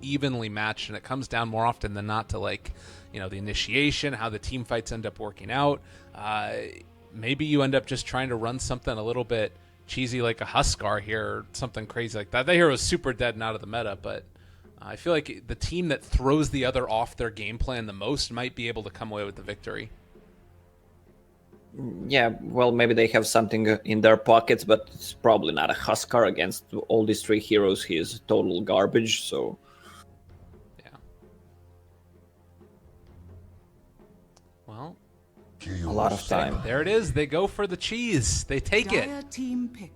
evenly matched, and it comes down more often than not to like, the initiation, how the team fights end up working out. Maybe you end up just trying to run something a little bit cheesy like a Huskar here, or something crazy like that. That hero is super dead and out of the meta, but I feel like the team that throws the other off their game plan the most might be able to come away with the victory. Yeah, well, maybe they have something in their pockets, but it's probably not a Huskar against all these three heroes. He is total garbage, so... Yeah. Well, a lot of time. There it is. They go for the cheese. They take it.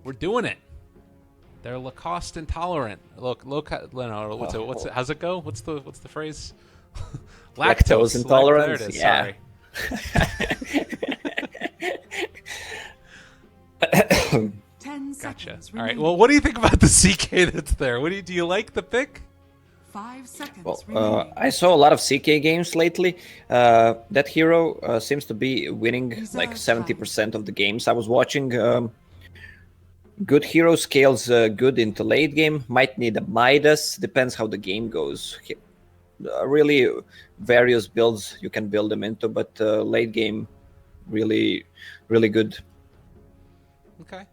We're doing it. They're Lacoste intolerant. How's it go? What's the phrase? Lactose intolerant. There it is. Yeah. Sorry. Gotcha. All right. Well, what do you think about the CK that's there? Do you like the pick? 5 seconds. Well, I saw a lot of CK games lately. That hero seems to be winning like 70% of the games I was watching. Good hero scales good into late game. Might need a Midas. Depends how the game goes. Really, various builds you can build them into, but late game, really, really good. Okay.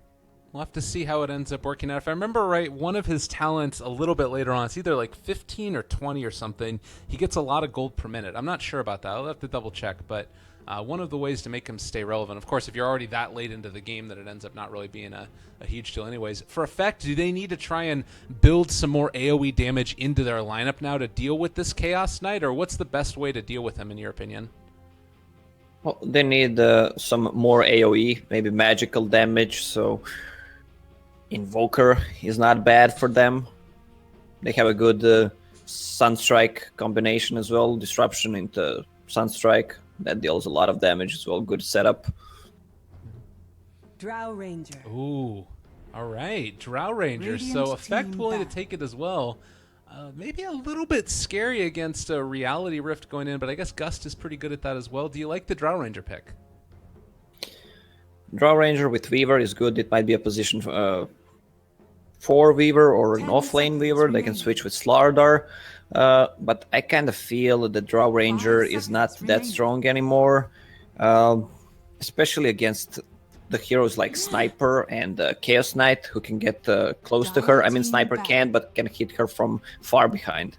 We'll have to see how it ends up working out. If I remember right, one of his talents a little bit later on, it's either like 15 or 20 or something. He gets a lot of gold per minute. I'm not sure about that. I'll have to double check. But one of the ways to make him stay relevant, of course, if you're already that late into the game that it ends up not really being a huge deal anyways. For Effect, do they need to try and build some more AoE damage into their lineup now to deal with this Chaos Knight? Or what's the best way to deal with him, in your opinion? Well, they need some more AoE, maybe magical damage, so... Invoker is not bad for them. They have a good Sunstrike combination as well. Disruption into Sunstrike. That deals a lot of damage as well. Good setup. Drow Ranger. Ooh. All right. Drow Ranger. So Effect willing to take it as well. Maybe a little bit scary against a Reality Rift going in, but I guess Gust is pretty good at that as well. Do you like the Drow Ranger pick? Drow Ranger with Weaver is good. It might be a position for Weaver or an offlane Weaver. They can switch with Slardar. But I kind of feel that Drow Ranger is not that strong anymore. Especially against the heroes like Sniper and Chaos Knight, who can get close to her. I mean, Sniper can, but can hit her from far behind.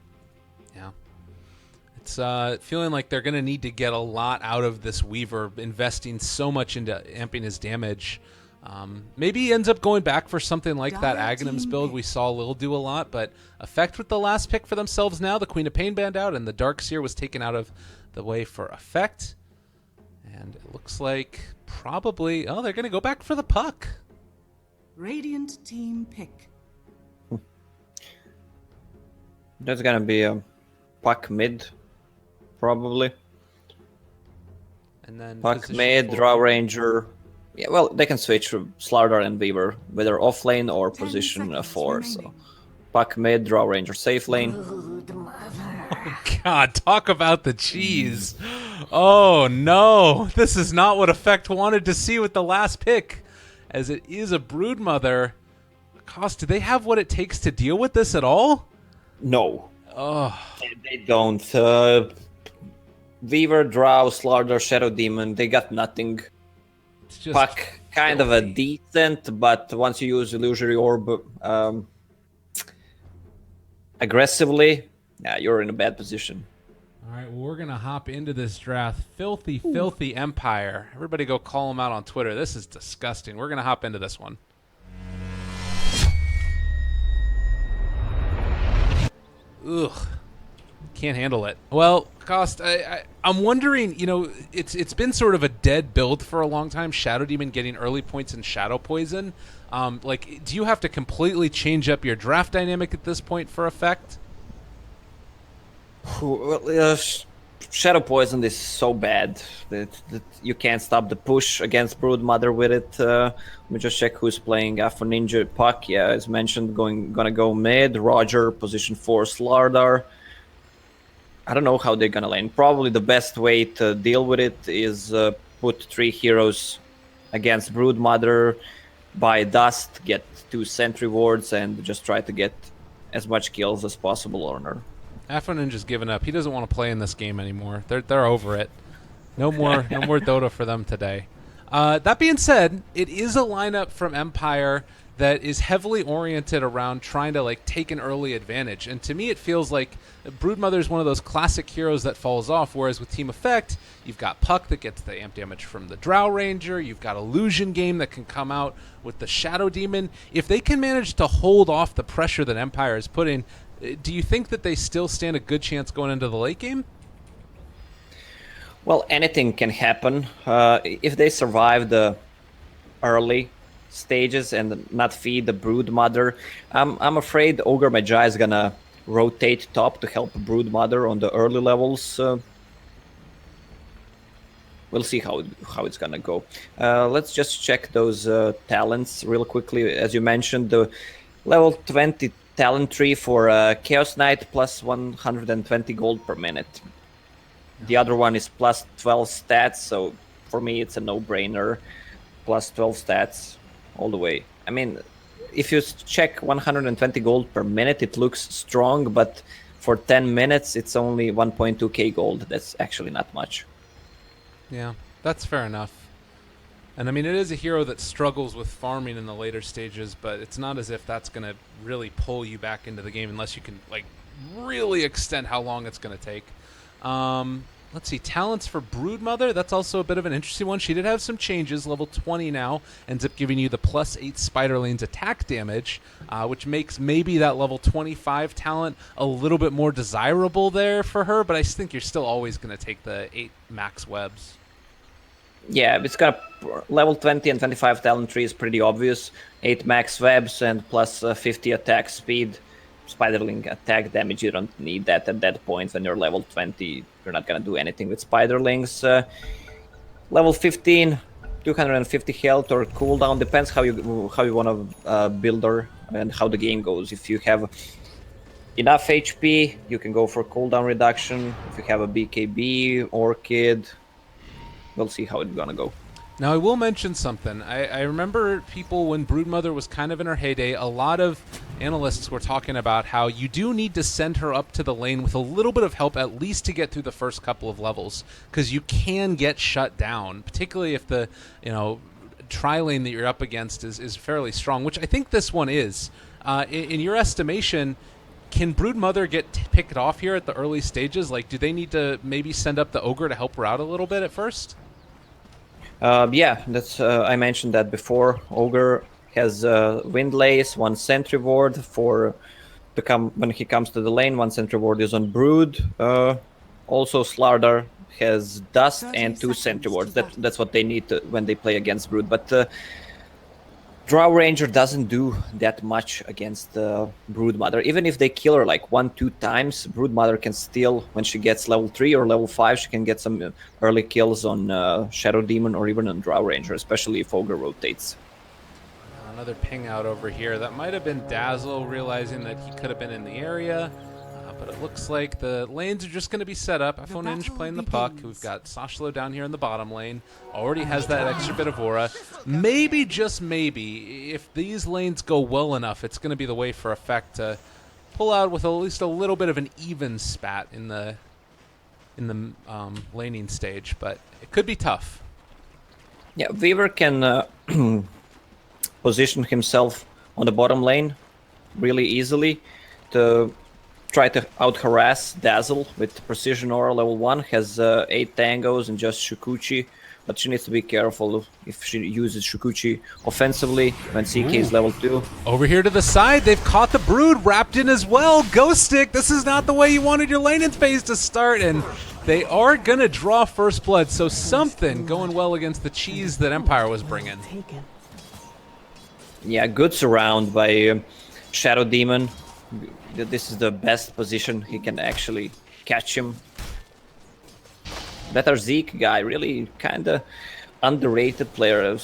Yeah. It's feeling like they're going to need to get a lot out of this Weaver, investing so much into amping his damage. Maybe he ends up going back for something like that Aghanims build we saw Lil do a lot, but Effect with the last pick for themselves now. The Queen of Pain banned out, and the Darkseer was taken out of the way for Effect. And it looks like probably... Oh, they're going to go back for the Puck. Radiant team pick. There's going to be a Puck mid, probably. And then Puck mid, Drow Ranger... Yeah, well, they can switch to Slardar and Weaver, whether offlane or position 4. So, Puck mid, Drow Ranger safe lane. Oh, God, talk about the cheese. Oh, no. This is not what Effect wanted to see with the last pick, as it is a Broodmother. Cost, do they have what it takes to deal with this at all? No. Oh. They don't. Weaver, Drow, Slardar, Shadow Demon, they got nothing. Puck, kind of a decent, but once you use Illusory Orb aggressively, yeah, you're in a bad position. All right, well, we're going to hop into this draft. Filthy Empire. Everybody go call them out on Twitter. This is disgusting. We're going to hop into this one. Ugh. Can't handle it. Well, Cost, I'm wondering, it's been sort of a dead build for a long time. Shadow Demon getting early points in Shadow Poison. Do you have to completely change up your draft dynamic at this point for Effect? Well, Shadow Poison is so bad that you can't stop the push against Broodmother with it. Let me just check who's playing after Ninja. Puck, yeah, as mentioned, gonna go mid. Roger, position 4, Slardar. I don't know how they're gonna lane. Probably the best way to deal with it is put 3 heroes against Broodmother, buy Dust, get 2 sentry wards, and just try to get as much kills as possible on her. Afro Ninja's given up. He doesn't want to play in this game anymore. They're over it. No more Dota for them today. That being said, it is a lineup from Empire that is heavily oriented around trying to like take an early advantage. And to me, it feels like Broodmother is one of those classic heroes that falls off. Whereas with Team Effect, you've got Puck that gets the amp damage from the Drow Ranger. You've got Illusion Game that can come out with the Shadow Demon. If they can manage to hold off the pressure that Empire is putting, do you think that they still stand a good chance going into the late game? Well, anything can happen. If they survive the early stages and not feed the Broodmother, I'm afraid Ogre Magi is gonna rotate top to help Broodmother on the early levels. We'll see how it's gonna go. Let's just check those talents real quickly. As you mentioned, the level 20 talent tree for Chaos Knight plus 120 gold per minute. The other one is plus 12 stats, so for me it's a no-brainer. Plus 12 stats all the way. I mean, if you check 120 gold per minute, it looks strong, but for 10 minutes it's only 1.2k gold. That's actually not much. Yeah, that's fair enough. And I mean, it is a hero that struggles with farming in the later stages, but it's not as if that's going to really pull you back into the game unless you can like really extend how long it's going to take. Let's see, talents for Broodmother. That's also a bit of an interesting one. She did have some changes. Level 20 now ends up giving you the plus 8 Spiderlane's attack damage, which makes maybe that level 25 talent a little bit more desirable there for her, but I think you're still always going to take the 8 max webs. Yeah, it's got a level 20 and 25 talent tree is pretty obvious. 8 max webs and plus 50 attack speed. Spiderling attack damage, you don't need that at that point. When you're level 20, you're not gonna do anything with Spiderlings. Level 15, 250 health or cooldown, depends how you want to build her and how the game goes. If you have enough HP, you can go for cooldown reduction. If you have a BKB, Orchid, we'll see how it's gonna go. Now, I will mention something. I remember people, when Broodmother was kind of in her heyday, a lot of analysts were talking about how you do need to send her up to the lane with a little bit of help, at least to get through the first couple of levels, because you can get shut down, particularly if the tri-lane that you're up against is fairly strong, which I think this one is. In your estimation, can Broodmother get picked off here at the early stages? Like, do they need to maybe send up the Ogre to help her out a little bit at first? Yeah, that's I mentioned that before. Ogre has Windlace, 1 sentry ward for when he comes to the lane. 1 sentry ward is on Brood. Also, Slardar has Dust and 2 sentry wards. That's what they need when they play against Brood. But Drow Ranger doesn't do that much against Broodmother. Even if they kill her like 1-2 times, Broodmother can still, when she gets level 3 or level 5, she can get some early kills on Shadow Demon or even on Drow Ranger, especially if Ogre rotates. Another ping out over here. That might have been Dazzle realizing that he could have been in the area. But it looks like the lanes are just going to be set up. Ninja playing the puck. We've got Sashlo down here in the bottom lane. Already has that extra bit of aura. Maybe, just maybe, if these lanes go well enough, it's going to be the way for Effect to pull out with at least a little bit of an even spat in the laning stage. But it could be tough. Yeah, Weaver can position himself on the bottom lane really easily to try to out-harass Dazzle with Precision Aura level 1, has 8 tangos and just Shukuchi, but she needs to be careful if she uses Shukuchi offensively when CK is level 2. Over here to the side, they've caught the Brood wrapped in as well. Ghost Stick, this is not the way you wanted your laning phase to start, and they are going to draw first blood, so something going well against the cheese that Empire was bringing. Yeah, good surround by Shadow Demon. This is the best position he can actually catch him. That Zeke guy, really kind of underrated player.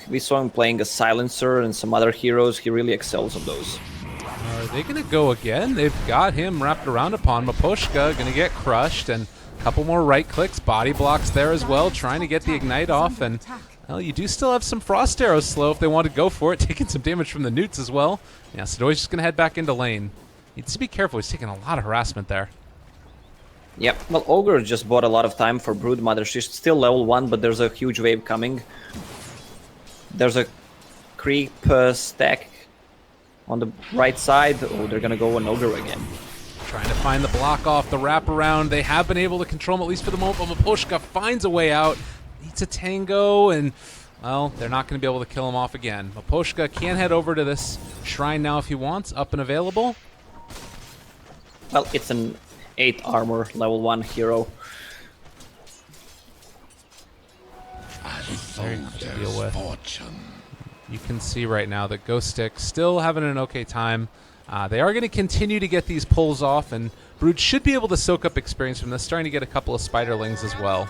We saw him playing a Silencer and some other heroes. He really excels on those. Are they going to go again? They've got him wrapped around upon Mapushka, going to get crushed, and a couple more right clicks, body blocks there as well, trying to get the Ignite off, and well, you do still have some Frost Arrows slow if they want to go for it, taking some damage from the Newts as well. Yeah, Sadoi's just going to head back into lane. needs to be careful. He's taking a lot of harassment there. Yep, well, Ogre just bought a lot of time for Broodmother. She's still level 1, but there's a huge wave coming. There's a creep stack on the right side. Oh, they're gonna go an Ogre again. Trying to find the block off the wraparound. They have been able to control him, at least for the moment, but Maposhka finds a way out. Needs a tango, and, well, they're not going to be able to kill him off again. Maposhka can head over to this shrine now if he wants, up and available. Well, it's an 8 armor, level 1 hero. Very hard to deal with. You can see right now that Ghost Stick still having an okay time. They are going to continue to get these pulls off, and Brood should be able to soak up experience from this, starting to get a couple of Spiderlings as well.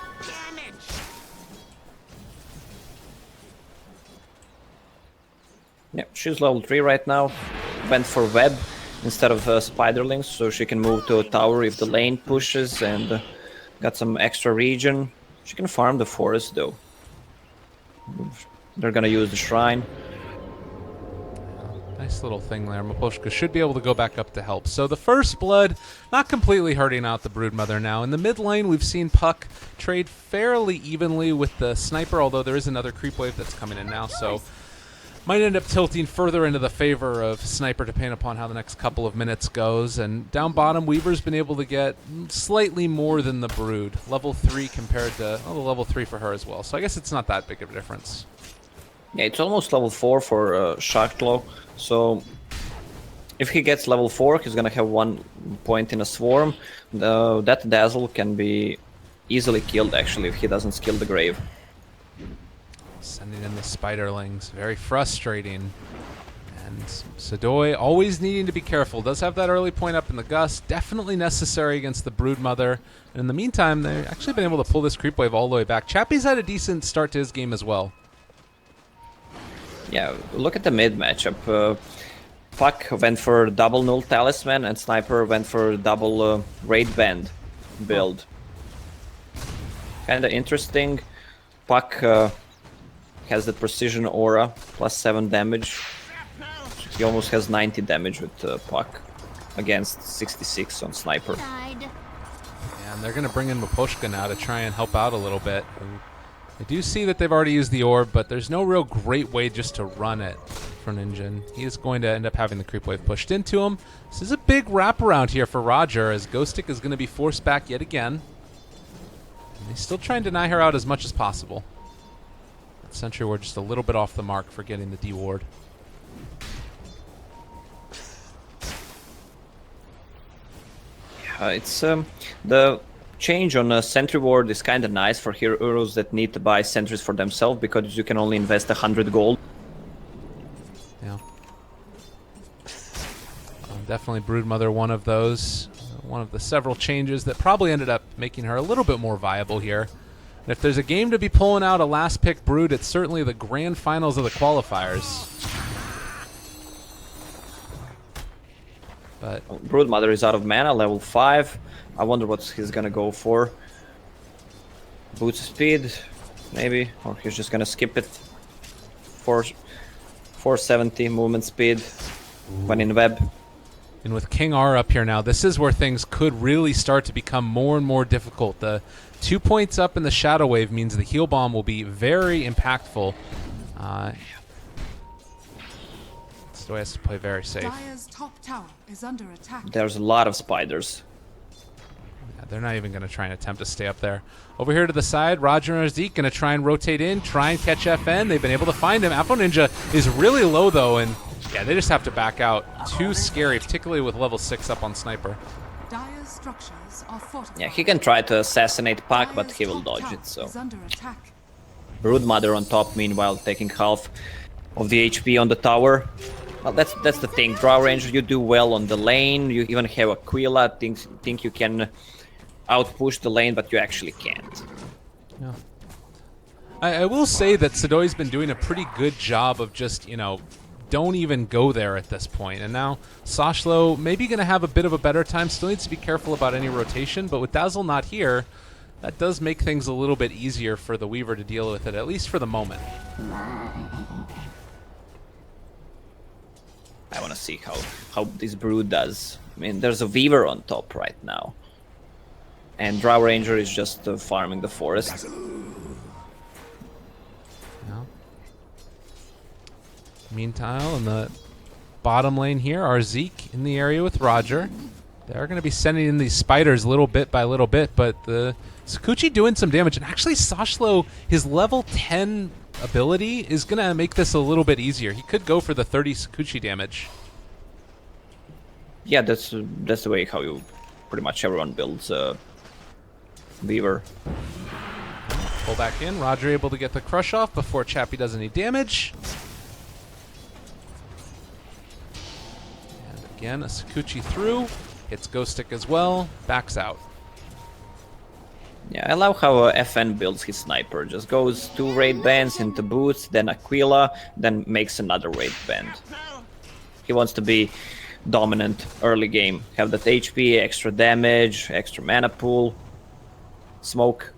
Yep, she's level 3 right now. Went for web instead of Spiderlings, so she can move to a tower if the lane pushes, and got some extra regen. She can farm the forest though. They're gonna use the shrine. Nice little thing there. Maposhka should be able to go back up to help. So the first blood, not completely hurting out the Broodmother now. In the mid lane, we've seen Puck trade fairly evenly with the Sniper, although there is another creep wave that's coming in now, so might end up tilting further into the favor of Sniper depending upon how the next couple of minutes goes. And down bottom, Weaver's been able to get slightly more than the Brood. Level 3 compared to, the level 3 for her as well. So I guess it's not that big of a difference. Yeah, it's almost level 4 for Sharkclaw. So if he gets level 4, he's gonna have 1 point in a swarm. That Dazzle can be easily killed actually if he doesn't skill the grave. Sending in the Spiderlings, very frustrating. And Sadoy always needing to be careful. Does have that early point up in the Gust, definitely necessary against the Broodmother. And in the meantime, they've actually been able to pull this creep wave all the way back. Chappie's had a decent start to his game as well. Yeah, look at the mid matchup. Puck went for double null talisman and Sniper went for double raid band build. Kinda interesting. Puck has the precision aura, plus 7 damage. He almost has 90 damage with Puck against 66 on Sniper. And they're going to bring in Maposhka now to try and help out a little bit. I do see that they've already used the orb, but there's no real great way just to run it for Ninja. He is going to end up having the creep wave pushed into him. This is a big wraparound here for Roger, as Ghostic is going to be forced back yet again. And he's still trying to deny her out as much as possible. Sentry Ward just a little bit off the mark for getting the D ward. It's the change on Sentry Ward is kind of nice for heroes that need to buy sentries for themselves because you can only invest 100 gold. Yeah. Definitely Broodmother, one of those. One of the several changes that probably ended up making her a little bit more viable here. And if there's a game to be pulling out a last pick Brood, it's certainly the grand finals of the qualifiers. But Broodmother is out of mana, level 5. I wonder what he's gonna go for. Boots speed, maybe, or he's just gonna skip it. 470 movement speed when in web. And with King R up here now, this is where things could really start to become more and more difficult. The 2 points up in the Shadow Wave means the heal bomb will be very impactful. So he has to play very safe. Dire's top tower is under attack. There's a lot of spiders. Yeah, they're not even going to try and attempt to stay up there. Over here to the side, Roger and Zeke going to try and rotate in, try and catch FN. They've been able to find him. Apo Ninja is really low, though, and yeah, they just have to back out. Too scary, particularly with level 6 up on Sniper. Dire's structures are fortified. Yeah, he can try to assassinate Puck, but he will dodge it, so. Is under attack. Broodmother on top, meanwhile, taking half of the HP on the tower. Well, that's the thing. Draw Ranger, you do well on the lane. You even have Aquila. Think you can outpush the lane, but you actually can't. Yeah. I will say that Sadoy's been doing a pretty good job of just, don't even go there at this point. And now Sashlo maybe going to have a bit of a better time. Still needs to be careful about any rotation, but with Dazzle not here, that does make things a little bit easier for the Weaver to deal with it, at least for the moment. I want to see how this Brood does I mean, there's a Weaver on top right now. And Drow Ranger is just farming the forest. Yeah. Meantime, in the bottom lane here, our Zeke in the area with Roger. They're going to be sending in these spiders little bit by little bit, but the Sakuchi doing some damage. And actually, Sashlo, his level 10 ability is going to make this a little bit easier. He could go for the 30 Sakuchi damage. Yeah, that's the way how you pretty much everyone builds Weaver. Pull back in. Roger able to get the crush off before Chappie does any damage. And again, a Sakuchi through. Hits Ghost Stick as well. Backs out. Yeah, I love how FN builds his sniper. Just goes 2 raid bands into boots, then Aquila, then makes another raid band. He wants to be dominant early game. Have that HP, extra damage, extra mana pool, smoke.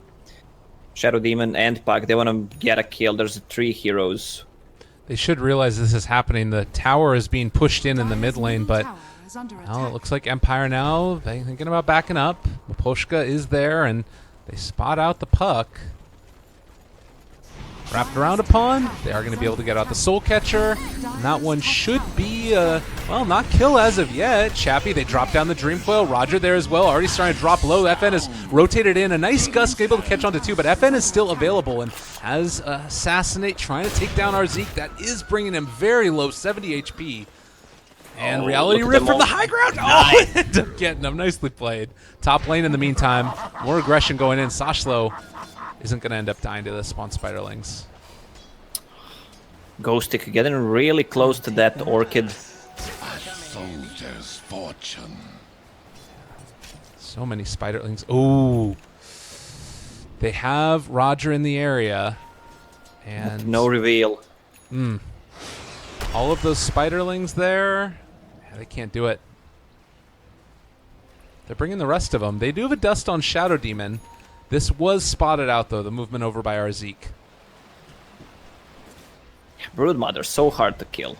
Shadow Demon and Puck, they want to get a kill. There's 3 heroes. They should realize this is happening. The tower is being pushed in the mid lane, but Tower is under well, it attack. looks like Empire now, they thinking about backing up. Maposhka is there, and they spot out the Puck. Wrapped around upon, they are going to be able to get out the Soul Catcher. And that one should be, well, not kill as of yet. Chappie, they drop down the Dream Coil. Roger there as well, already starting to drop low. FN is rotated in. A nice Gust able to catch onto 2, but FN is still available and has Assassinate trying to take down our Zeke. That is bringing him very low, 70 HP. And Oh, Reality look at Rip them from the all. high ground. Oh, end up getting him. Nicely played. Top lane in the meantime. More aggression going in. Sashlo isn't going to end up dying to the spawn spiderlings. Ghost Stick getting really close to that Orchid. Soldier's fortune. So many spiderlings. Ooh. They have Roger in the area. And No reveal. all of those spiderlings there, yeah, they can't do it. They're bringing the rest of them. They do have a dust on Shadow Demon. This was spotted out, though, the movement over by our Zeke. Broodmother, so hard to kill.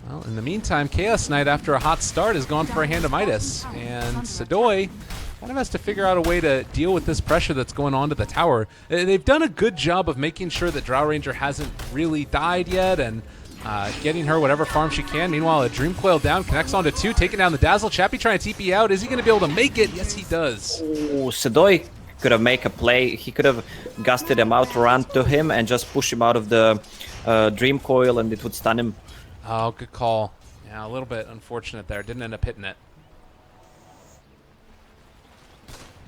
Well, in the meantime, Chaos Knight, after a hot start, has gone for a Hand of Midas. And Sadoy kind of has to figure out a way to deal with this pressure that's going on to the tower. They've done a good job of making sure that Drow Ranger hasn't really died yet and getting her whatever farm she can. Meanwhile, a Dream Coil down, connects onto 2, taking down the Dazzle. Chappie trying to TP out. Is he going to be able to make it? Yes, he does. Oh, Sadoy could have made a play. He could have gusted him out, run to him, and just push him out of the Dream Coil, and it would stun him. Oh, good call. Yeah, a little bit unfortunate there. Didn't end up hitting it.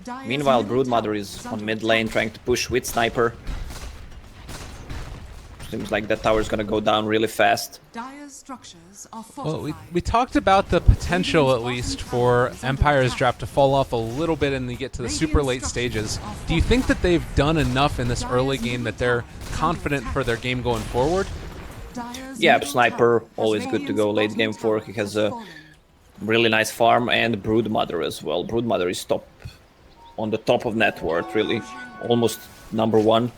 Dire's Meanwhile, middle Broodmother tower is on under mid attack. lane trying to push with Sniper. Seems like that tower is gonna go down really fast. Dire's structures are Well, fortified. we talked about the potential, at least, for Empire's draft to fall off a little bit and they get to the super late stages. Do you think that they've done enough in this early game that they're confident for their game going forward? Dire's Yeah, middle Sniper, tower has always good to go late Radiant's game for. bottom He has tower a fallen. really nice farm, and Broodmother as well. Broodmother is top on the top of net worth, really, almost number 1,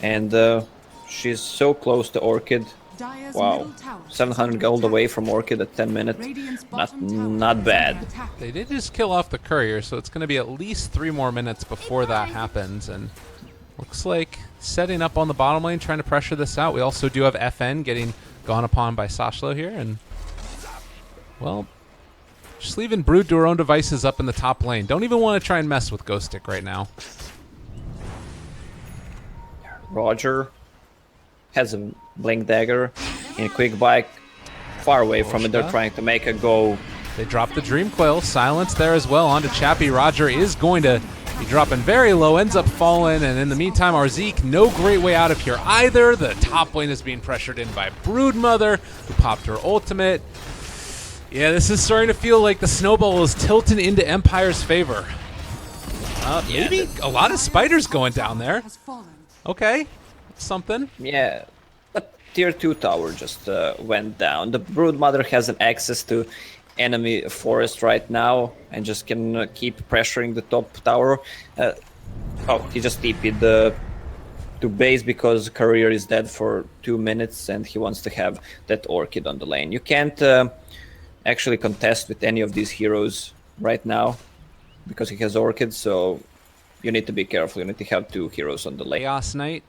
and she's so close to Orchid. Dire's Wow, middle tower is 700 under gold attack. away from Orchid at 10 minutes. Radiant's Not bottom tower not is bad. under attack. They did just kill off the courier, so it's going to be at least 3 more minutes before that happens. And looks like setting up on the bottom lane, trying to pressure this out. We also do have FN getting gone upon by Sashlo here. And, well, just leaving Brood to her own devices up in the top lane. Don't even want to try and mess with Ghost Stick right now. Roger has a blink dagger in quick bike, far away from it. They're Poshka. trying to make a go. They drop the Dream Coil. Silence there as well onto Chappie. Roger is going to be dropping very low, ends up falling, and in the meantime, our Zeke, no great way out of here either. The top lane is being pressured in by Broodmother, who popped her ultimate. Yeah, this is starting to feel like the snowball is tilting into Empire's favor. Maybe a lot of spiders going down there. Has fallen. Okay, that's something. Yeah, but tier 2 tower just went down. The Broodmother has an access to enemy forest right now and just can keep pressuring the top tower. Oh, he just TP'd the to base because Career is dead for 2 minutes and he wants to have that Orchid on the lane. You can't actually contest with any of these heroes right now because he has Orchid, so you need to be careful. You need to have 2 heroes on the lane. Chaos Knight.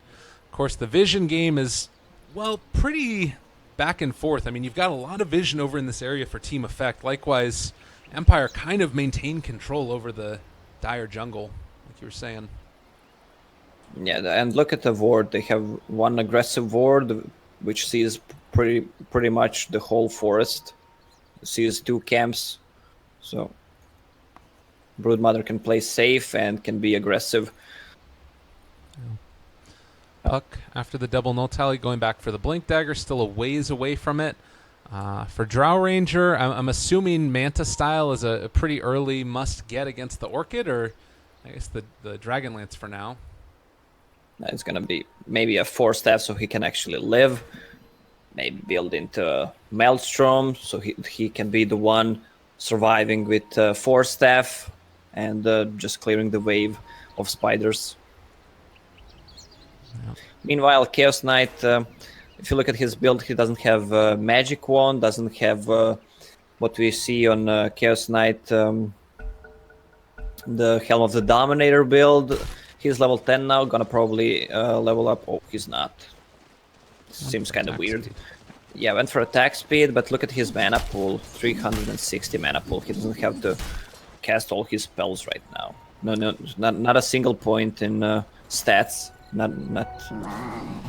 Of course, the vision game is, well, pretty back and forth. I mean, you've got a lot of vision over in this area for Team Effect. Likewise, Empire kind of maintain control over the Dire jungle, like you were saying. Yeah, and look at the ward. They have one aggressive ward, which sees pretty much the whole forest. Sees 2 camps, so Broodmother can play safe and can be aggressive. Puck, after the double null tally, going back for the Blink Dagger, still a ways away from it. For Drow Ranger, I'm assuming Manta style is a pretty early must-get against the Orchid, or I guess the Dragonlance for now. It's going to be maybe a 4-staff so he can actually live. Maybe build into Maelstrom so he can be the one surviving with 4-staff and just clearing the wave of spiders. Yep. Meanwhile, Chaos Knight, if you look at his build, he doesn't have Magic Wand, doesn't have what we see on Chaos Knight, the Helm of the Dominator build. He's level 10 now, gonna probably level up. Oh, he's not. Seems kind of weird. Speed. Yeah, went for attack speed, but look at his mana pool. 360 mana pool. He doesn't have to cast all his spells right now. No, not a single point in stats. Not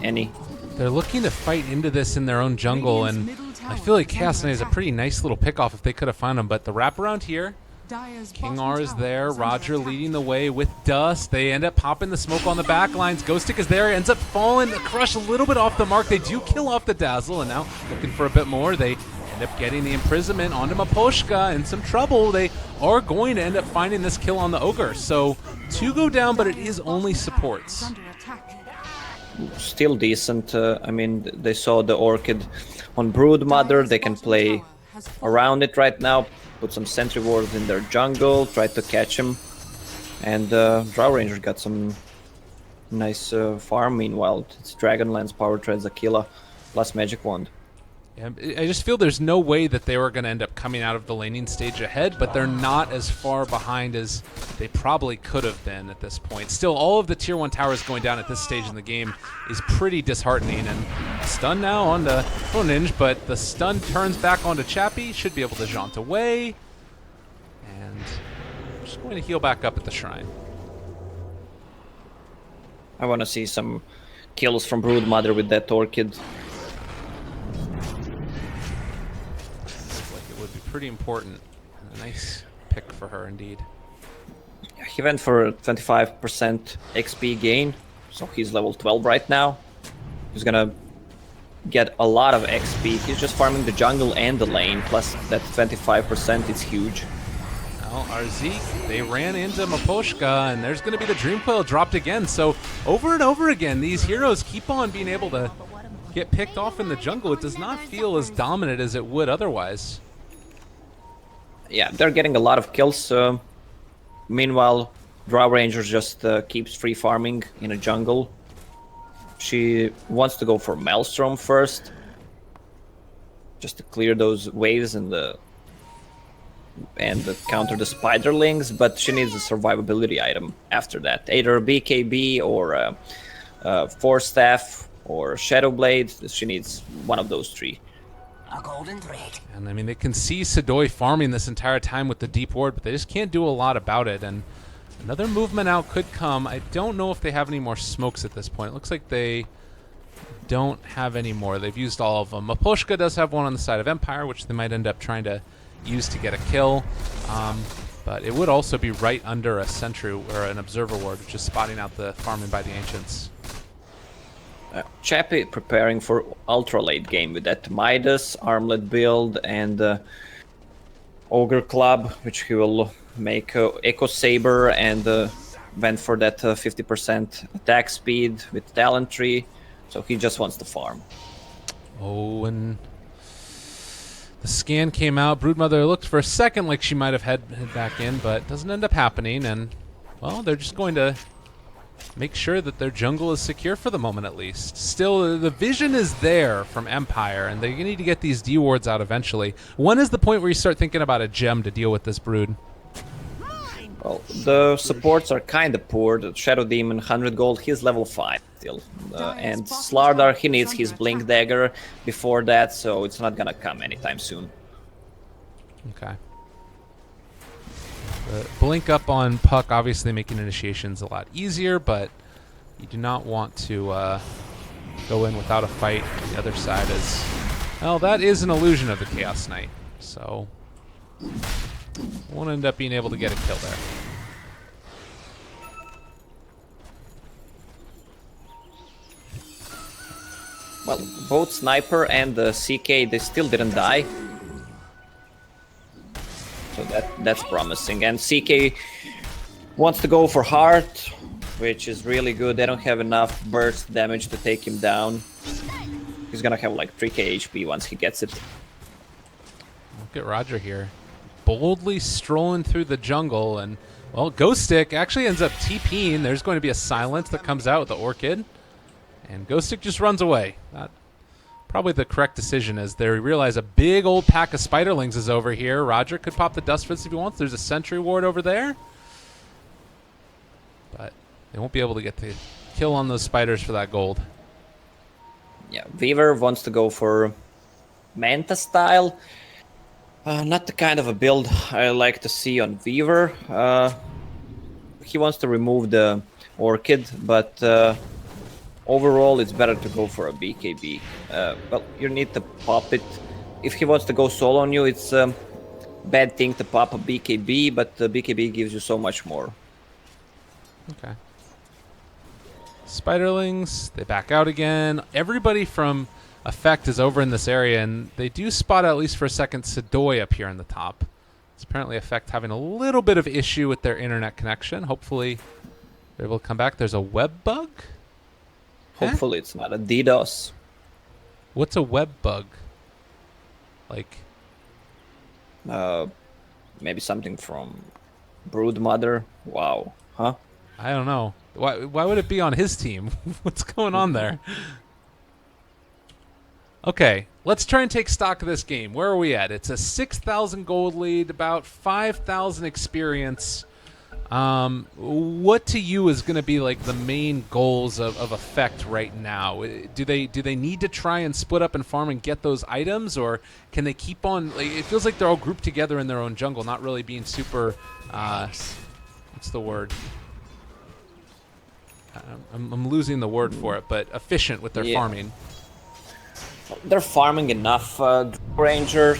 any. They're looking to fight into this in their own jungle, and I feel like Chaos Knight is a pretty nice little pickoff if they could have found him. But the wraparound here, King R is there, Roger leading the way with Dust. They end up popping the smoke on the back lines. Ghost Stick is there, ends up falling. The Crush a little bit off the mark. They do kill off the Dazzle, and now looking for a bit more. They end up getting the imprisonment onto Maposhka in some trouble. They are going to end up finding this kill on the Ogre. So 2 go down, but it is only supports. Still decent. I mean, they saw the Orchid on Broodmother. They can play around it right now. Put some sentry wards in their jungle. Try to catch him. And Drow Ranger got some nice farm. Meanwhile, it's Dragonlance, Power Treads, Aquila, plus Magic Wand. Yeah, I just feel there's no way that they were going to end up coming out of the laning stage ahead, but they're not as far behind as they probably could have been at this point. Still, all of the Tier 1 towers going down at this stage in the game is pretty disheartening. And stun now onto Ninja, but the stun turns back onto Chappie. Should be able to jaunt away. And just going to heal back up at the shrine. I want to see some kills from Broodmother with that Orchid. Pretty important. A nice pick for her indeed. He went for 25% XP gain, so he's level 12 right now. He's gonna get a lot of XP. He's just farming the jungle and the lane, plus that 25% is huge. Well, Arzik, they ran into Maposhka, and there's going to be the Dream Coil dropped again. So over and over again, these heroes keep on being able to get picked off in the jungle. It does not feel as dominant as it would otherwise. Yeah, they're getting a lot of kills. Meanwhile, Drow Ranger just keeps free farming in a jungle. She wants to go for Maelstrom first, just to clear those waves and counter the spiderlings. But she needs a survivability item after that, either BKB or 4-staff or Shadow Blade. She needs one of those 3. A golden thread. And I mean, they can see Sadoy farming this entire time with the deep ward, but they just can't do a lot about it. And another movement out could come. I don't know if they have any more smokes at this point. It looks like they don't have any more. They've used all of them. Maposhka does have one on the side of Empire, which they might end up trying to use to get a kill. But it would also be right under a sentry or an observer ward, which is spotting out the farming by the Ancients. Chappie preparing for ultra late game with that Midas armlet build and Ogre Club, which he will make Echo Saber, and went for that 50% attack speed with Talent Tree. So he just wants to farm. Oh, and the scan came out. Broodmother looked for a second like she might have head back in, but doesn't end up happening. And, well, they're just going to make sure that their jungle is secure for the moment at least. Still, the vision is there from Empire, and they need to get these D wards out eventually. When is the point where you start thinking about a gem to deal with this brood? Well, the supports are kind of poor. The Shadow Demon, 100 gold, he's level 5 still. And Slardar, he needs his Blink Dagger before that, so it's not gonna come anytime soon. Okay. The blink up on Puck, obviously making initiations a lot easier, but you do not want to go in without a fight. The other side is... Well, that is an illusion of the Chaos Knight, so... won't end up being able to get a kill there. Well, both Sniper and the CK, they still didn't die. So that's promising. And CK wants to go for Heart, which is really good. They don't have enough burst damage to take him down. He's gonna have like 3k HP once he gets it. Look at Roger here. Boldly strolling through the jungle, and, well, Ghost Stick actually ends up TPing. There's going to be a silence that comes out with the Orchid, and Ghost Stick just runs away. Probably the correct decision, as they realize a big old pack of Spiderlings is over here. Roger could pop the Dust Fist if he wants. There's a Sentry Ward over there, but they won't be able to get the kill on those spiders for that gold. Yeah, Weaver wants to go for Manta style. Not the kind of a build I like to see on Weaver. He wants to remove the Orchid, but overall it's better to go for a BKB. Well, you need to pop it. If he wants to go solo on you, it's a bad thing to pop a BKB, but the BKB gives you so much more. Okay. Spiderlings, they back out again. Everybody from Effect is over in this area, and they do spot, at least for a second, Sedoy up here on the top. It's apparently Effect having a little bit of issue with their internet connection. Hopefully they're able to come back. There's a web bug? Hopefully it's not a DDoS. What's a web bug? Like... maybe something from Broodmother? Wow. Huh? I don't know. Why would it be on his team? What's going on there? Okay, let's try and take stock of this game. Where are we at? It's a 6,000 gold lead, about 5,000 experience. What to you is going to be like the main goals of Effect right now? Do they need to try and split up and farm and get those items, or can they keep on? Like, it feels like they're all grouped together in their own jungle, not really being super. What's the word? I'm losing the word for it, but efficient with their farming. They're farming enough. Ranger,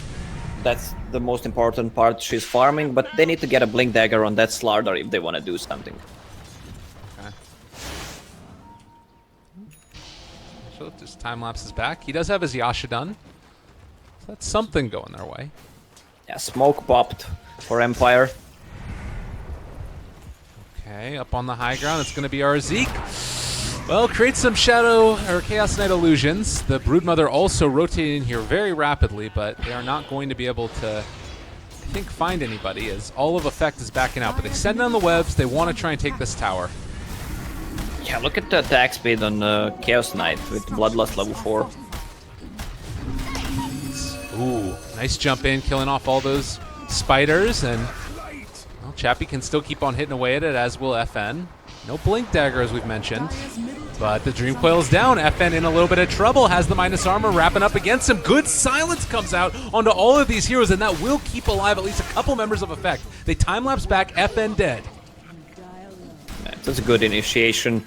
that's the most important part. She's farming, but they need to get a Blink Dagger on that Slardar if they want to do something. Okay. So just time-lapse is back. He does have his Yasha done. So that's something going their way. Yeah, smoke popped for Empire. Okay, up on the high ground, it's going to be our Zeke. Well, create some Shadow or Chaos Knight illusions. The Broodmother also rotating here very rapidly, but they are not going to be able to, I think, find anybody, as all of Effect is backing out. But they send down the webs. They want to try and take this tower. Yeah, look at the attack speed on Chaos Knight with Bloodlust level 4. Ooh, nice jump in, killing off all those spiders, and well, Chappie can still keep on hitting away at it, as will FN. No Blink Dagger, as we've mentioned, but the Dream Coil's down. FN in a little bit of trouble, has the minus armor wrapping up against him. Good silence comes out onto all of these heroes, and that will keep alive at least a couple members of Effect. They time-lapse back, FN dead. That's a good initiation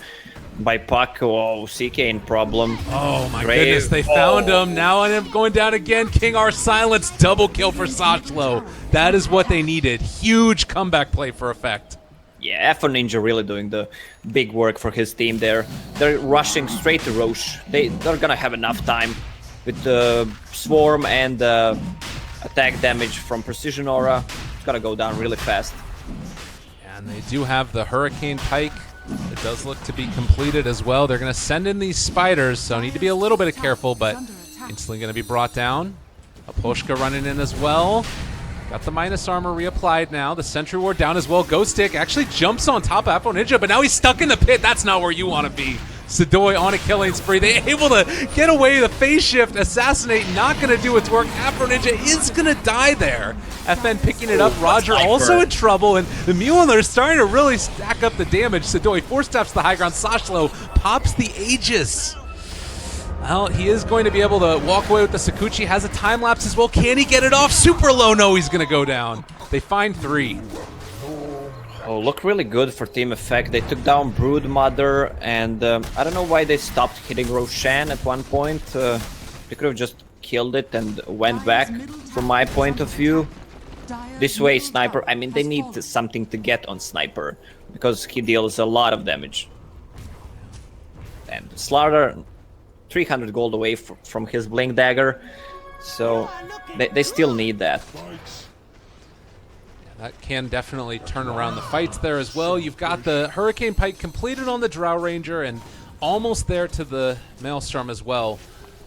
by Puck. Oh, CK in problem. Oh my goodness, they found him. Now I am going down again. King R silence, double kill for Sachlo. That is what they needed. Huge comeback play for Effect. Yeah, Afro Ninja really doing the big work for his team there. They're rushing straight to Roche. They're gonna have enough time with the Swarm and attack damage from Precision Aura. It's gonna go down really fast. And they do have the Hurricane Pike. It does look to be completed as well. They're gonna send in these spiders, so need to be a little bit careful, but instantly gonna be brought down. Aposhka running in as well. Got the minus armor reapplied now. The Sentry Ward down as well. Ghost Stick actually jumps on top of Afro Ninja, but now he's stuck in the pit. That's not where you want to be. Sidoi on a killing spree. They able to get away. The phase shift, assassinate, not going to do its work. Afro Ninja is going to die there. FN picking it up. Roger also in trouble, and the Mjolnir is starting to really stack up the damage. Sidoi 4-steps the high ground. Sashlo pops the Aegis. Well, he is going to be able to walk away with the Sakuchi. Has a time lapse as well. Can he get it off? Super low. No, he's going to go down. They find 3. Oh, look really good for Team Effect. They took down Broodmother, and I don't know why they stopped hitting Roshan at one point. They could have just killed it and went back, from my point of view. This way, Sniper, I mean, they need something to get on Sniper, because he deals a lot of damage. And Slaughter, 300 gold away from his Blink Dagger, so they still need that. That can definitely turn around the fights there as well. You've got the Hurricane Pike completed on the Drow Ranger and almost there to the Maelstrom as well.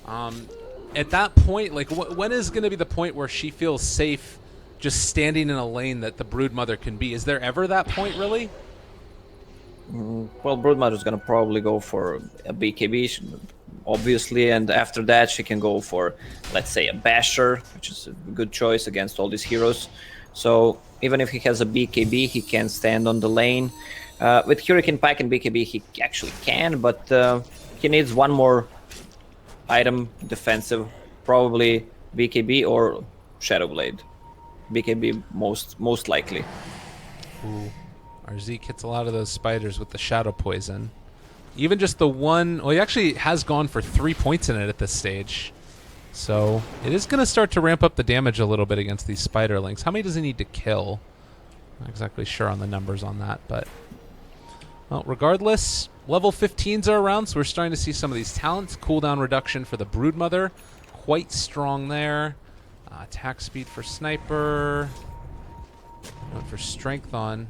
At that point, like, when is going to be the point where she feels safe just standing in a lane that the Broodmother can be? Is there ever that point, really? Well, Broodmother's going to probably go for a BKB, obviously, and after that she can go for, let's say, a Basher, which is a good choice against all these heroes. So even if he has a BKB, he can stand on the lane. With Hurricane Pike and BKB, he actually can, but he needs one more item defensive, probably BKB or Shadow Blade. BKB most likely. Ooh. Our Zeke hits a lot of those spiders with the Shadow Poison. Even just the one, well, he actually has gone for 3 points in it at this stage. So it is going to start to ramp up the damage a little bit against these spiderlings. How many does he need to kill? Not exactly sure on the numbers on that, but well, regardless, level 15s are around, so we're starting to see some of these talents. Cooldown reduction for the Broodmother, quite strong there. Attack speed for Sniper. Going for strength on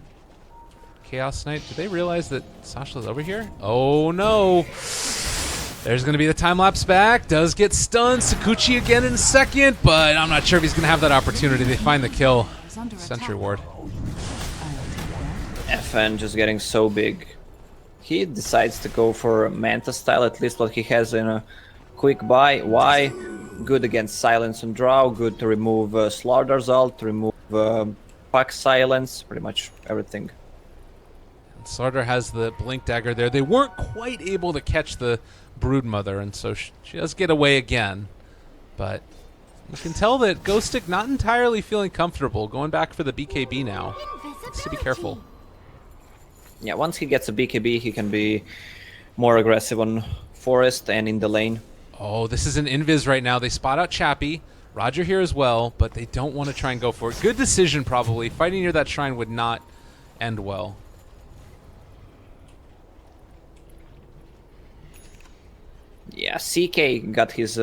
Chaos Knight. Did they realize that Sasha's over here? Oh no! There's going to be the time lapse back. Does get stunned. Sakuchi again in second, but I'm not sure if he's going to have that opportunity. They find the kill. Sentry Ward. FN just getting so big. He decides to go for Manta style, at least what he has in a quick buy. Why? Good against Silence and Drow. Good to remove Slaughter's ult, to remove Puck Silence, pretty much everything. Slaughter has the Blink Dagger there. They weren't quite able to catch the Broodmother, and so she does get away again. But you can tell that Ghost Stick not entirely feeling comfortable. Going back for the BKB now. Has to be careful. Yeah, once he gets a BKB, he can be more aggressive on Forest and in the lane. Oh, this is an Invis right now. They spot out Chappie. Roger here as well, but they don't want to try and go for it. Good decision, probably. Fighting near that shrine would not end well. Yeah, CK got his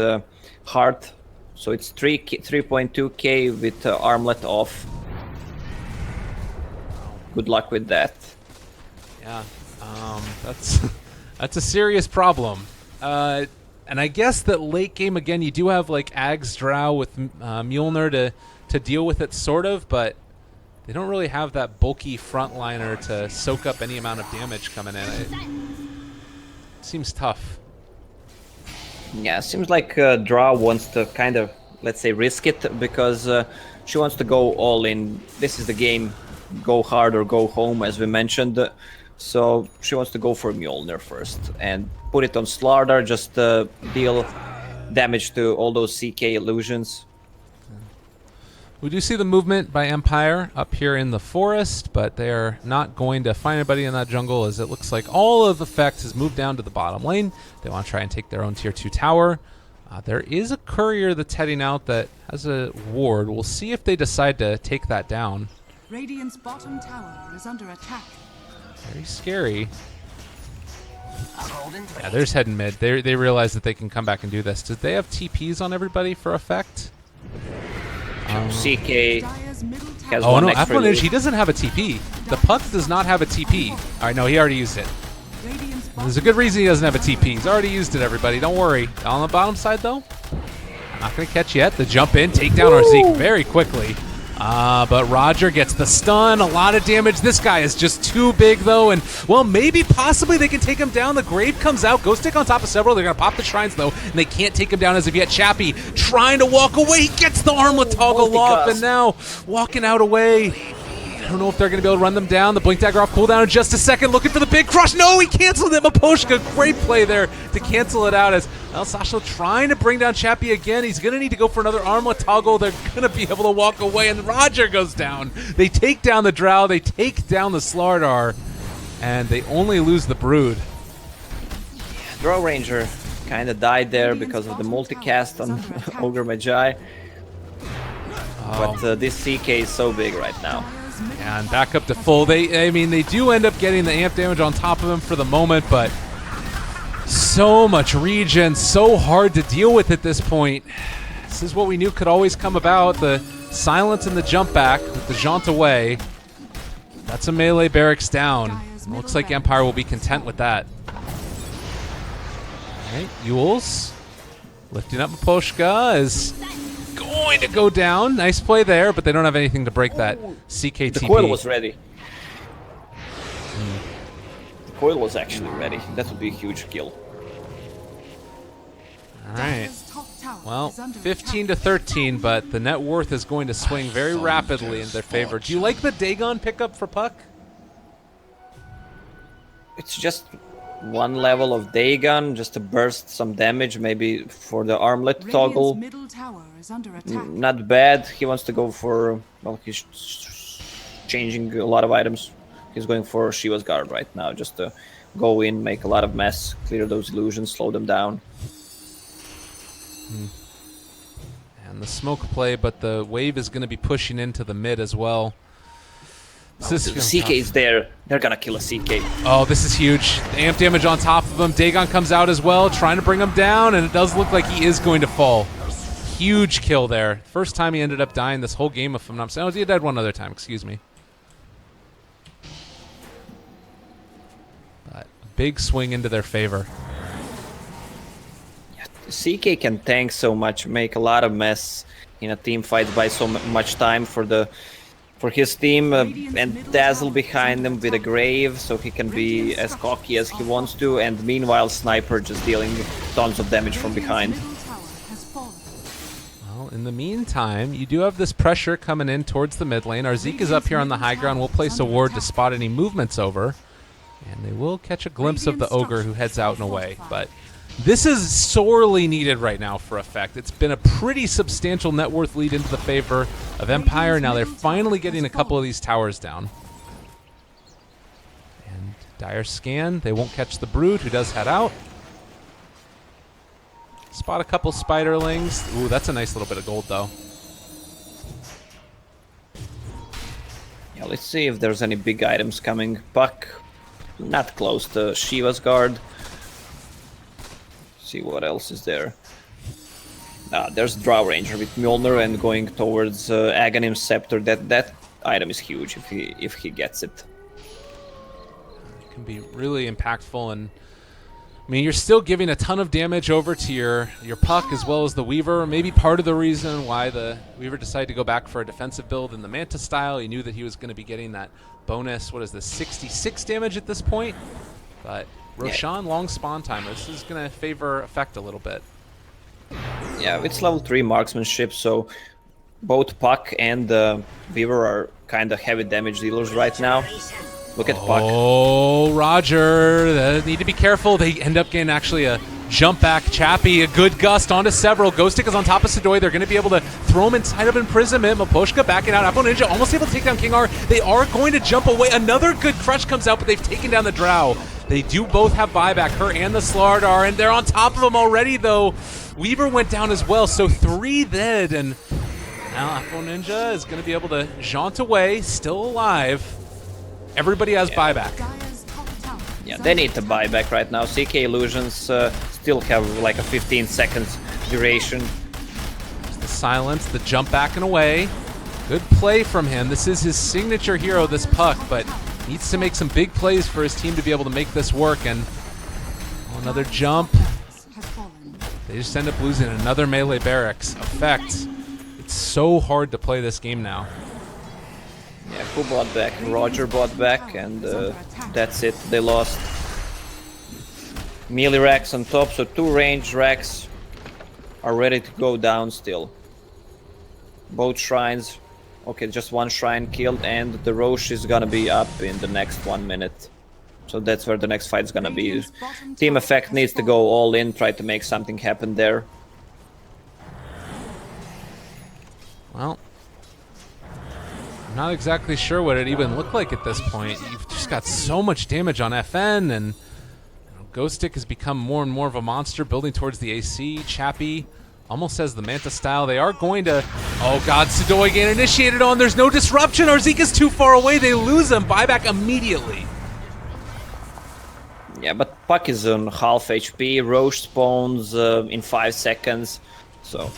heart, so it's 3.2k with armlet off. Good luck with that. Yeah, that's a serious problem. And I guess that late game, again, you do have like Ag's Drow with Mjolnir to deal with it, sort of, but they don't really have that bulky frontliner to soak up any amount of damage coming in. It seems tough. Yeah, seems like Drow wants to kind of, let's say, risk it, because she wants to go all in. This is the game, go hard or go home, as we mentioned. So she wants to go for Mjolnir first and put it on Slaughter, just deal damage to all those CK illusions. We do see the movement by Empire up here in the forest, but they are not going to find anybody in that jungle, as it looks like all of Effect has moved down to the bottom lane. They want to try and take their own tier 2 tower. There is a courier that's heading out that has a ward. We'll see if they decide to take that down. Radiant's bottom tower is under attack. Very scary. A golden Yeah, there's head and mid. They realize that they can come back and do this. Did they have TPs on everybody for Effect? CK Dire's middle tower. has Oh one no, extra Athlon Edge, lead. he doesn't have a TP. The Puck does not have a TP. Alright, no, he already used it. Radiant's There's a good reason he doesn't have a TP. He's already used it, everybody. Don't worry. On the bottom side, though, not going to catch yet. The jump in, take down our Zeke very quickly. But Roger gets the stun, a lot of damage. This guy is just too big, though, and, well, maybe, possibly they can take him down. The Grave comes out, Ghost Stick on top of several. They're going to pop the Shrines, though, and they can't take him down as of yet. Chappie trying to walk away. He gets the armlet toggle off, and now walking out away. I don't know if they're going to be able to run them down. The Blink Dagger off cooldown in just a second, looking for the big crush. No, he canceled it. Maposhka, great play there to cancel it out as Sasha trying to bring down Chappie again. He's going to need to go for another armlet toggle. They're going to be able to walk away, and Roger goes down. They take down the Drow. They take down the Slardar, and they only lose the Brood. Drow Ranger kind of died there because of the multicast on Ogre Magi. But this CK is so big right now. And back up to full. I mean, they do end up getting the amp damage on top of him for the moment, but so much regen, so hard to deal with at this point. This is what we knew could always come about. The silence and the jump back with the jaunt away. That's a melee barracks down. Looks like Empire will be content with that. All right, Yules lifting up Maposhka is going to go down. Nice play there, but they don't have anything to break that CKTP. The coil was ready. The coil was actually ready. That would be a huge kill. All right. Well, 15 to 13, but the net worth is going to swing very rapidly in their favor. Do you like the Dagon pickup for Puck? It's just one level of Dagon, just to burst some damage, maybe for the armlet toggle. Middle tower is under attack. Not bad. He wants to go for, well, he's changing a lot of items. He's going for Shiva's Guard right now, just to go in, make a lot of mess, clear those illusions, slow them down. And the smoke play, but the wave is going to be pushing into the mid as well. The CK is there. They're gonna kill a CK. Oh, this is huge. The amp damage on top of him. Dagon comes out as well, trying to bring him down, and it does look like he is going to fall. Huge kill there. First time he ended up dying this whole game, if I'm not mistaken. Oh, he died one other time, excuse me. But a big swing into their favor. CK can tank so much, make a lot of mess in a team fight, buy so much time for his team, and Dazzle behind him with a Grave, so he can be as cocky as he wants to, and meanwhile Sniper just dealing tons of damage from behind. Well, in the meantime, you do have this pressure coming in towards the mid lane. Our Zeke is up here on the high ground. We'll place a ward to spot any movements over, and they will catch a glimpse of the Ogre who heads out and away, but this is sorely needed right now for effect. It's been a pretty substantial net worth lead into the favor of Empire. Now they're finally getting a couple of these towers down. And Dire scan. They won't catch the Brood, who does head out. Spot a couple Spiderlings. Ooh, that's a nice little bit of gold, though. Yeah, let's see if there's any big items coming. Puck, not close to Shiva's Guard. See what else is there. There's Drow Ranger with Mjolnir and going towards Aghanim's Scepter. That item is huge if he gets it. It can be really impactful, and I mean, you're still giving a ton of damage over to your Puck as well as the Weaver. Maybe part of the reason why the Weaver decided to go back for a defensive build in the Manta style. He knew that he was going to be getting that bonus. What is this, 66 damage at this point? But Roshan, long spawn timer. This is going to favor effect a little bit. Yeah, it's level 3 marksmanship, so both Puck and Weaver are kind of heavy damage dealers right now. Look at Puck. Oh, Roger. They need to be careful. They end up getting actually a jump back. Chappie, a good gust onto several. Ghost Stick is on top of Sidoi. They're going to be able to throw him inside of imprisonment. Maposhka backing out. Apo Ninja almost able to take down King R. They are going to jump away. Another good crush comes out, but they've taken down the Drow. They do both have buyback, her and the Slardar, and they're on top of them already, though. Weaver went down as well, so 3 dead, and now Apo Ninja is going to be able to jaunt away, still alive. Everybody has buyback. Yeah, they need to buy back right now. CK Illusions still have like a 15 seconds duration. The silence, the jump back and away. Good play from him. This is his signature hero, this Puck, but needs to make some big plays for his team to be able to make this work. And another jump. They just end up losing another melee barracks. Effect. It's so hard to play this game now. Yeah, who bought back? Roger bought back, and that's it. They lost. Melee racks on top, so 2 ranged racks are ready to go down still. Both shrines. Okay, just 1 shrine killed, and the Roche is gonna be up in the next 1 minute. So that's where the next fight's gonna be. Team Effect needs to go all in, try to make something happen there. Well, I'm not exactly sure what it even looked like at this point. You've just got so much damage on FN, and Ghost Stick has become more and more of a monster, building towards the AC. Chappie almost has the Manta style. They are going to... Oh god, Sidoi again initiated on. There's no disruption. Arzika's too far away. They lose him. Buyback immediately. Yeah, but Puck is on half HP. Roche spawns in 5 seconds. So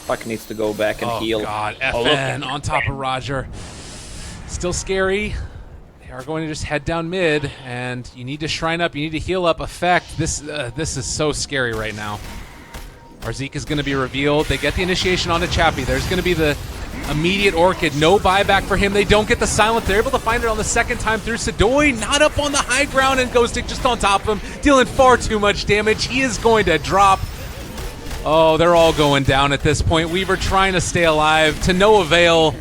Puck needs to go back and heal. Oh god, Oh, look. FN on top of Roger. Still scary. They are going to just head down mid, and you need to shrine up, you need to heal up. Effect. This is so scary right now. Arzika is going to be revealed. They get the initiation onto Chappie. There's going to be the immediate Orchid. No buyback for him. They don't get the silence. They're able to find it on the second time through. Sidoi not up on the high ground, and Ghost Stick just on top of him, dealing far too much damage. He is going to drop. Oh, they're all going down at this point. Weaver trying to stay alive. To no avail.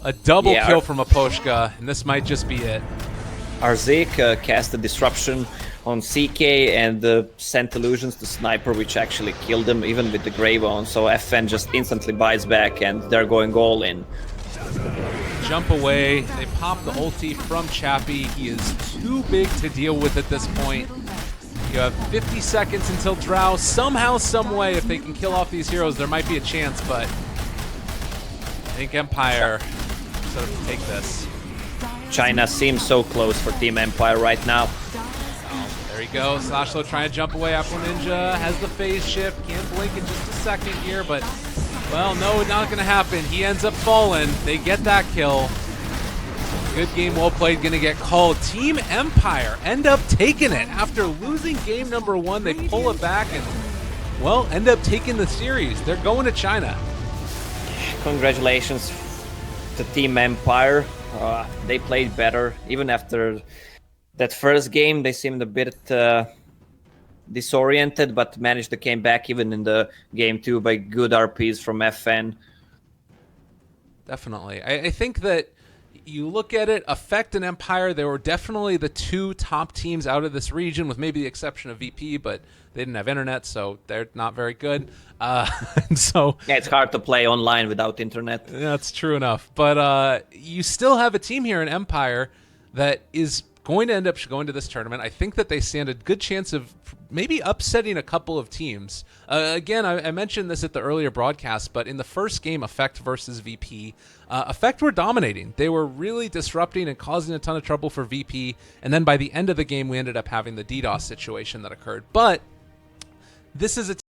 A double kill from Aposhka, and this might just be it. Arzik cast a disruption on CK and sent illusions to Sniper, which actually killed him, even with the Grave on. So FN just instantly buys back, and they're going all in. Jump away. They pop the ulti from Chappie. He is too big to deal with at this point. You have 50 seconds until Drow. Somehow, some way, if they can kill off these heroes, there might be a chance, but I think Empire set up to take this. China seems so close for Team Empire right now. There he goes. Slashlow trying to jump away. Apple Ninja has the phase shift. Can't blink in just a second here, but, well, no, not going to happen. He ends up falling. They get that kill. Good game, well played, going to get called. Team Empire end up taking it. After losing game number 1, they pull it back and, well, end up taking the series. They're going to China. Congratulations to Team Empire. They played better. Even after that first game, they seemed a bit disoriented, but managed to came back even in the game 2 by good RPs from FN. Definitely. I think that you look at it, Effect and Empire, they were definitely the 2 top teams out of this region, with maybe the exception of VP, but they didn't have internet, so they're not very good. So yeah, it's hard to play online without internet. That's true enough. But you still have a team here in Empire that is going to end up going to this tournament. I think that they stand a good chance of maybe upsetting a couple of teams. Again, I mentioned this at the earlier broadcast, but in the first game, Effect versus VP, Effect were dominating. They were really disrupting and causing a ton of trouble for VP, and then by the end of the game, we ended up having the DDoS situation that occurred. But this is a